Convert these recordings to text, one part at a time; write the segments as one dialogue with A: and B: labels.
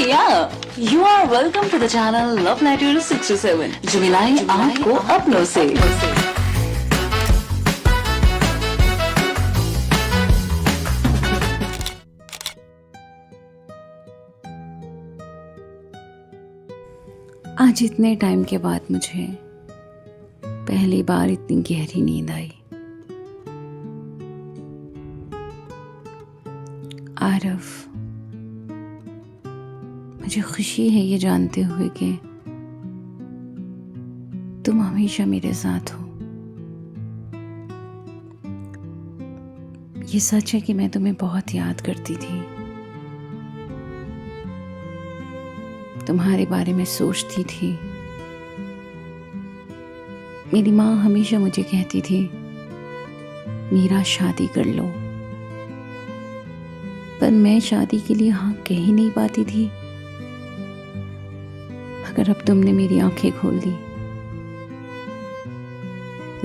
A: भैया, you are welcome to the channel Love Letter 67 जो मिलाई आपको अपनों से। आज इतने टाइम के बाद मुझे पहली बार इतनी गहरी नींद आई। आरफ, मुझे खुशी है ये जानते हुए कि तुम हमेशा मेरे साथ हो। ये सच है कि मैं तुम्हें बहुत याद करती थी, तुम्हारे बारे में सोचती थी। मेरी माँ हमेशा मुझे कहती थी, मीरा शादी कर लो, पर मैं शादी के लिए हाँ कह ही नहीं पाती थी। मगर अब तुमने मेरी आंखें खोल दी।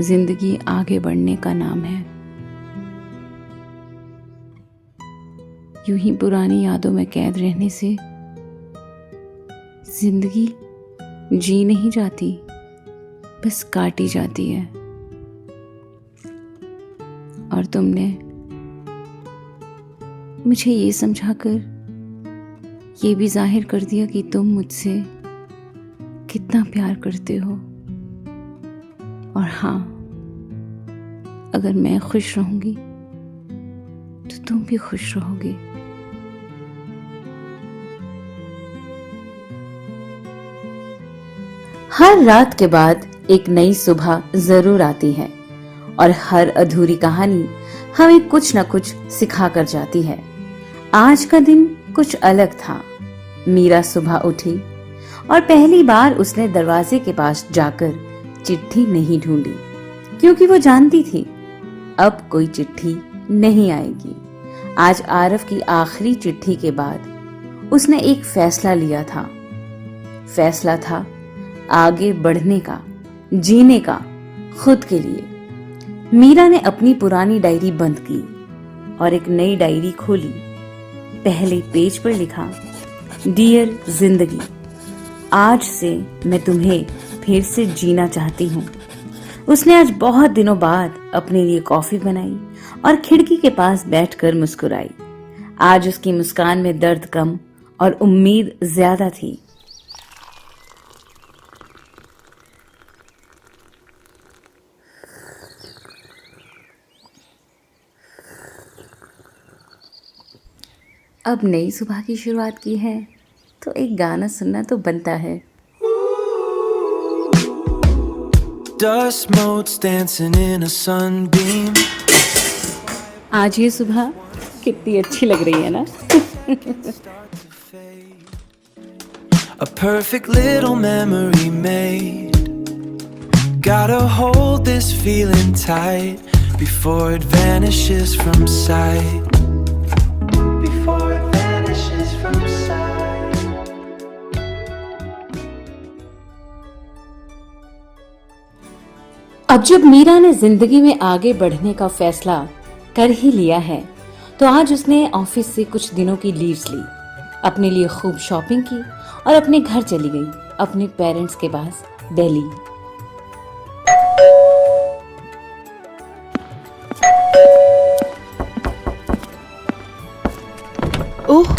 A: जिंदगी आगे बढ़ने का नाम है। यूं ही पुरानी यादों में कैद रहने से जिंदगी जी नहीं जाती, बस काटी जाती है। और तुमने मुझे ये समझाकर ये भी जाहिर कर दिया कि तुम मुझसे कितना प्यार करते हो। और हाँ, अगर मैं खुश रहूंगी तो तुम भी खुश रहोगे। हर रात के बाद एक नई सुबह जरूर आती है और हर अधूरी कहानी हमें कुछ न कुछ सिखा कर जाती है। आज का दिन कुछ अलग था। मीरा सुबह उठी और पहली बार उसने दरवाजे के पास जाकर चिट्ठी नहीं ढूंढी, क्योंकि वो जानती थी अब कोई चिट्ठी नहीं आएगी। आज आरफ की आखिरी चिट्ठी के बाद उसने एक फैसला लिया था। फैसला था आगे बढ़ने का, जीने का, खुद के लिए। मीरा ने अपनी पुरानी डायरी बंद की और एक नई डायरी खोली। पहले पेज पर लिखा, डियर जिंदगी, आज से मैं तुम्हें फिर से जीना चाहती हूँ। उसने आज बहुत दिनों बाद अपने लिए कॉफी बनाई और खिड़की के पास बैठकर मुस्कुराई। आज उसकी मुस्कान में दर्द कम और उम्मीद ज्यादा थी। अब नई सुबह की शुरुआत की है तो एक गाना सुनना तो बनता है।
B: Dust motes dancing in a sunbeam.
A: आज ये सुबह कितनी अच्छी लग रही है ना।
B: A perfect little memory made. Gotta hold this feeling tight before it vanishes from sight. Before it vanishes from sight.
A: अब जब मीरा ने जिंदगी में आगे बढ़ने का फैसला कर ही लिया है तो आज उसने ऑफिस से कुछ दिनों की लीव्स ली, अपने लिए खूब शॉपिंग की और अपने घर चली गई, अपने पेरेंट्स के पास दिल्ली।
C: ओह,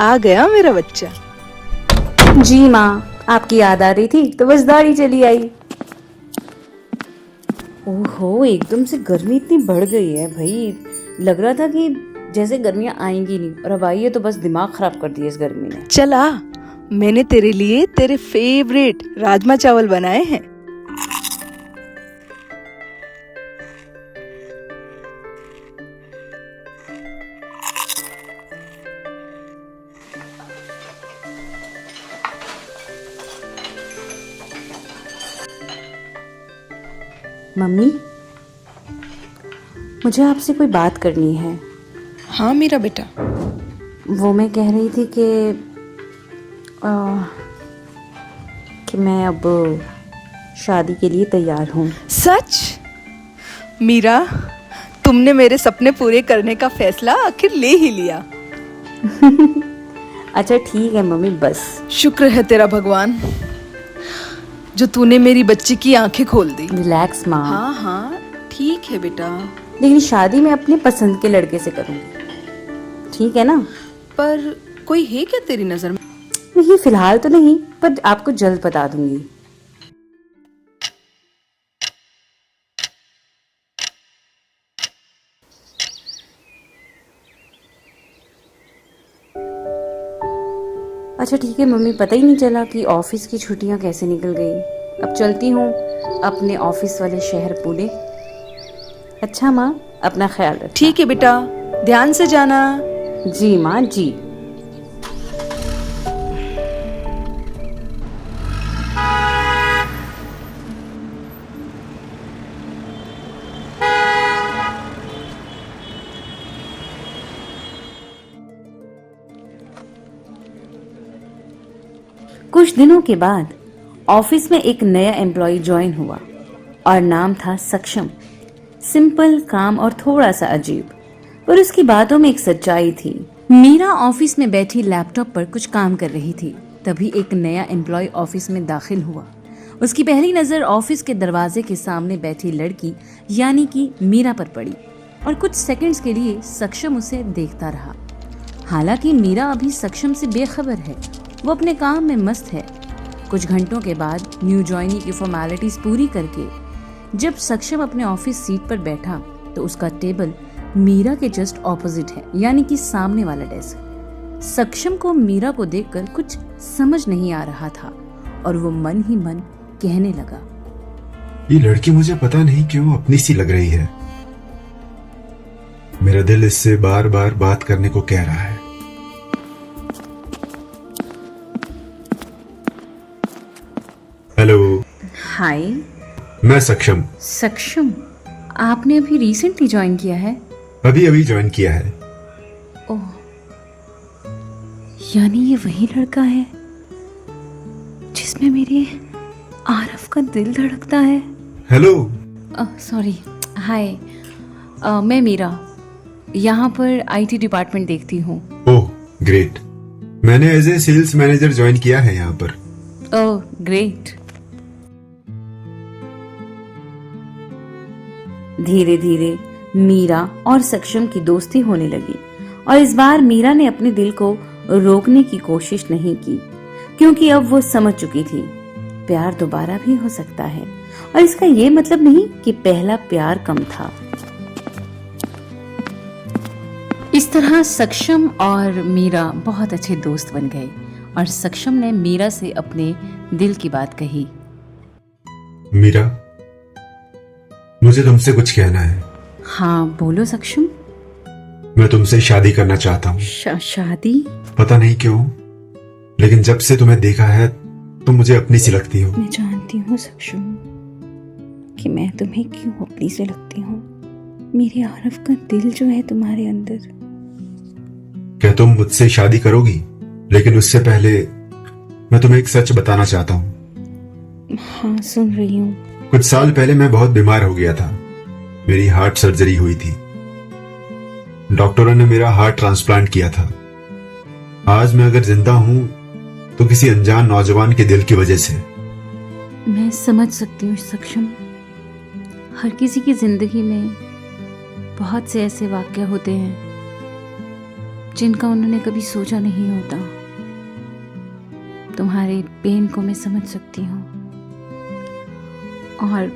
C: आ गया मेरा बच्चा।
A: जी माँ, आपकी याद आ रही थी तो बस दौड़ी चली आई। ओहो, एकदम से गर्मी इतनी बढ़ गई है भाई। लग रहा था कि जैसे गर्मियां आएंगी नहीं, और अब आई है तो बस दिमाग खराब कर दिया इस गर्मी ने।
C: चला, मैंने तेरे लिए तेरे फेवरेट राजमा चावल बनाए हैं।
A: मम्मी, मुझे आपसे कोई बात करनी है।
C: हाँ मेरा बेटा।
A: वो मैं कह रही थी कि मैं अब शादी के लिए तैयार हूँ।
C: सच? मीरा, तुमने मेरे सपने पूरे करने का फैसला आखिर ले ही लिया।
A: अच्छा ठीक है मम्मी, बस।
C: शुक्र है तेरा भगवान जो तूने मेरी बच्ची की आंखें खोल दी।
A: रिलैक्स माँ।
C: हाँ हाँ ठीक है बेटा,
A: लेकिन शादी मैं अपने पसंद के लड़के से करूंगी, ठीक है ना?
C: पर कोई है क्या तेरी नजर में?
A: नहीं, फिलहाल तो नहीं, पर आपको जल्द बता दूंगी। अच्छा ठीक है मम्मी, पता ही नहीं चला कि ऑफिस की छुट्टियां कैसे निकल गई। अब चलती हूँ अपने ऑफिस वाले शहर पुणे। अच्छा माँ, अपना ख्याल रखना।
C: ठीक है बेटा, ध्यान से जाना।
A: जी माँ जी। कुछ दिनों के बाद ऑफिस में एक नया एम्प्लॉय ज्वाइन हुआ और नाम था सक्षम। सिंपल, काम और थोड़ा सा अजीब, पर उसकी बातों में एक सच्चाई थी। मीरा ऑफिस में बैठी लैपटॉप पर कुछ काम कर रही थी। तभी एक नया एम्प्लॉय ऑफिस में दाखिल हुआ। उसकी पहली नजर ऑफिस के दरवाजे के सामने बैठी लड़की यानी कि मीरा पर पड़ी और कुछ सेकंड्स के लिए सक्षम उसे देखता रहा। हालांकि मीरा अभी सक्षम से बेखबर है, वो अपने काम में मस्त है। कुछ घंटों के बाद न्यू ज्वाइनी की फॉर्मेलिटीज पूरी करके जब सक्षम अपने ऑफिस सीट पर बैठा तो उसका टेबल मीरा के जस्ट ऑपोजिट है, यानी कि सामने वाला डेस्क। सक्षम को मीरा को देखकर कुछ समझ नहीं आ रहा था और वो मन ही मन कहने लगा,
D: ये लड़की मुझे पता नहीं क्यों अपनी सी लग रही है। मेरा दिल इससे बार बार बात करने को कह रहा है। हेलो।
A: हाय।
D: मैं सक्षम।
A: सक्षम, आपने अभी रिसेंटली ज्वाइन किया है?
D: अभी अभी ज्वाइन किया है।
A: ओह, यानी ये वही लड़का है जिसमें मेरे आरफ का दिल धड़कता है।
D: हेलो।
A: सॉरी। हाय, मैं मीरा यहाँ पर आईटी डिपार्टमेंट देखती हूँ।
D: ओह ग्रेट, मैंने as a sales manager join किया है यहाँ पर।
A: Oh great. धीरे धीरे मीरा और सक्षम की दोस्ती होने लगी और इस बार मीरा ने अपने दिल को रोकने की कोशिश नहीं की, क्योंकि अब वो समझ चुकी थी प्यार दोबारा भी हो सकता है और इसका ये मतलब नहीं कि पहला प्यार कम था। इस तरह सक्षम और मीरा बहुत अच्छे दोस्त बन गए और सक्षम ने मीरा से अपने दिल की बात कही।
D: मीरा, मुझे तुमसे कुछ कहना है।
A: हाँ बोलो सक्षम।
D: मैं तुमसे शादी करना चाहता हूँ।
A: शादी?
D: पता नहीं क्यों, लेकिन जब से तुम्हें देखा है तुम मुझे अपनी सी लगती हो।
A: मैं जानती हूँ सक्षम कि मैं तुम्हें क्यों अपनी से लगती हूँ। मेरे आरफ का दिल जो है तुम्हारे अंदर।
D: क्या तुम मुझसे शादी करोगी? लेकिन उससे पहले मैं तुम्हें एक सच बताना चाहता हूँ।
A: हाँ सुन रही हूँ।
D: कुछ साल पहले मैं बहुत बीमार हो गया था। मेरी हार्ट सर्जरी हुई थी। डॉक्टरों ने मेरा हार्ट ट्रांसप्लांट किया था। आज मैं अगर जिंदा हूं तो किसी अनजान नौजवान के दिल की वजह से।
A: मैं समझ सकती हूँ सक्षम। हर किसी की जिंदगी में बहुत से ऐसे वाक्य होते हैं जिनका उन्होंने कभी सोचा नहीं होता। तुम्हारे पेन को मैं समझ सकती हूँ और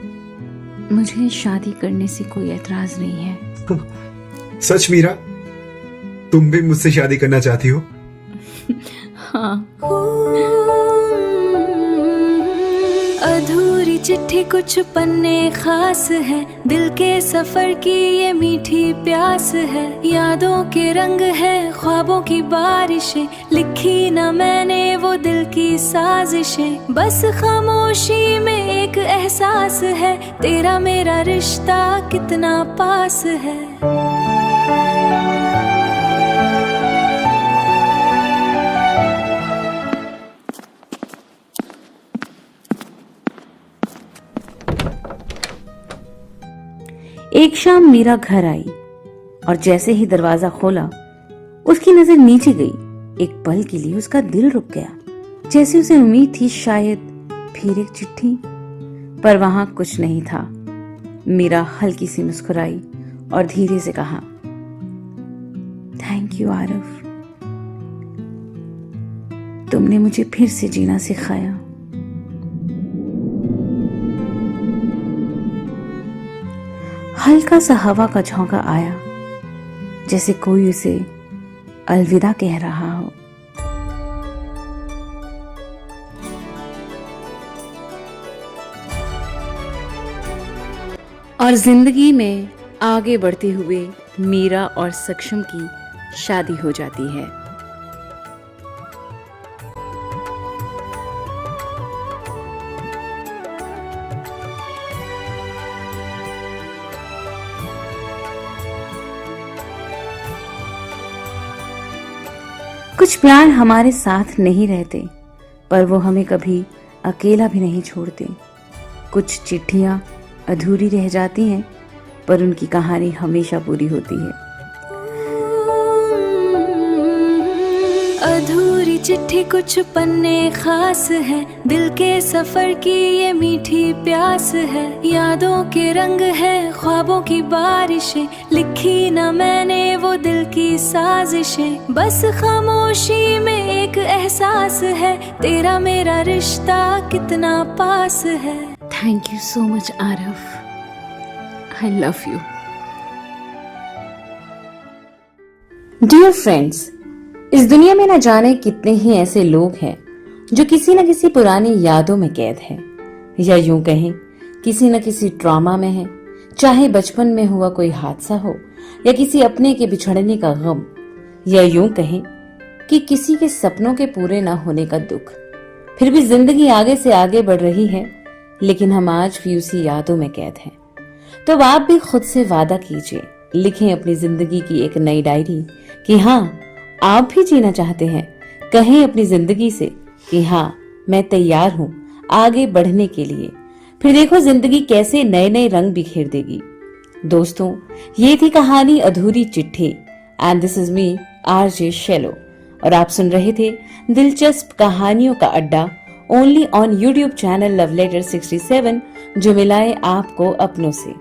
A: मुझे शादी करने से कोई एतराज नहीं है।
D: सच मीरा, तुम भी मुझसे शादी करना चाहती हो?
A: हाँ।
E: अधूरी चिट्ठी कुछ पन्ने खास है, दिल के सफर की ये मीठी प्यास है। यादों के रंग है, ख्वाबों की बारिशें, लिखी ना मैंने वो दिल की साजिशें। बस खामोशी में एक एहसास है, तेरा मेरा रिश्ता कितना पास है।
A: एक शाम मीरा घर आई और जैसे ही दरवाजा खोला उसकी नजर नीचे गई एक पल के लिए उसका दिल रुक गया, जैसे उसे उम्मीद थी शायद फिर एक चिट्ठी, पर वहां कुछ नहीं था। मीरा हल्की सी मुस्कुराई और धीरे से कहा, थैंक यू आरव, तुमने मुझे फिर से जीना सिखाया। हल्का सा हवा का झोंका आया, जैसे कोई उसे अलविदा कह रहा हो। और जिंदगी में आगे बढ़ते हुए मीरा और सक्षम की शादी हो जाती है। कुछ प्यार हमारे साथ नहीं रहते, पर वो हमें कभी अकेला भी नहीं छोड़ते। कुछ चिट्ठियां अधूरी रह जाती हैं, पर उनकी कहानी हमेशा पूरी होती है।
E: अधूरी चिट्ठी कुछ पन्ने खास है, दिल के सफर की ये मीठी प्यास है। यादों के रंग है, ख्वाबों की बारिशें, लिखी ना मैंने वो दिल की साजिशें। बस खामोशी में एक एहसास है, तेरा मेरा रिश्ता कितना पास है।
A: Thank you so much Aarav, I love you. Dear friends, इस दुनिया में न जाने कितने ही ऐसे लोग हैं जो किसी न किसी पुरानी यादों में कैद हैं, या यूं कहें किसी न किसी ट्रॉमा में हैं, चाहे बचपन में हुआ कोई हादसा हो या किसी अपने के बिछड़ने का गम, या यूं कहें कि किसी के सपनों के पूरे न होने का दुख। फिर भी जिंदगी आगे से आगे बढ़ रही है, लेकिन हम आज भी उसी यादों में कैद हैं। तो अब आप भी खुद से वादा कीजिए, लिखें अपनी जिंदगी की एक नई डायरी कि हाँ, आप भी जीना चाहते हैं। कहें अपनी जिंदगी से कि हाँ, मैं तैयार हूं आगे बढ़ने के लिए। फिर देखो जिंदगी कैसे नए नए रंग बिखेर देगी। दोस्तों, ये थी कहानी अधूरी चिट्ठी, and this is me RJ Shailo, और आप सुन रहे थे दिलचस्प कहानियों का अड्डा only on YouTube channel love letter 67, जो मिलाए आपको अपनों से।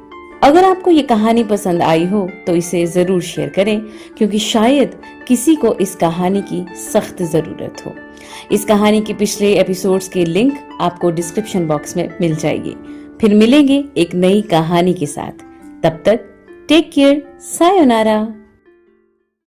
A: अगर आपको ये कहानी पसंद आई हो तो इसे जरूर शेयर करें, क्योंकि शायद किसी को इस कहानी की सख्त जरूरत हो। इस कहानी के पिछले एपिसोड्स के लिंक आपको डिस्क्रिप्शन बॉक्स में मिल जाएगी। फिर मिलेंगे एक नई कहानी के साथ। तब तक टेक केयर, सायोनारा।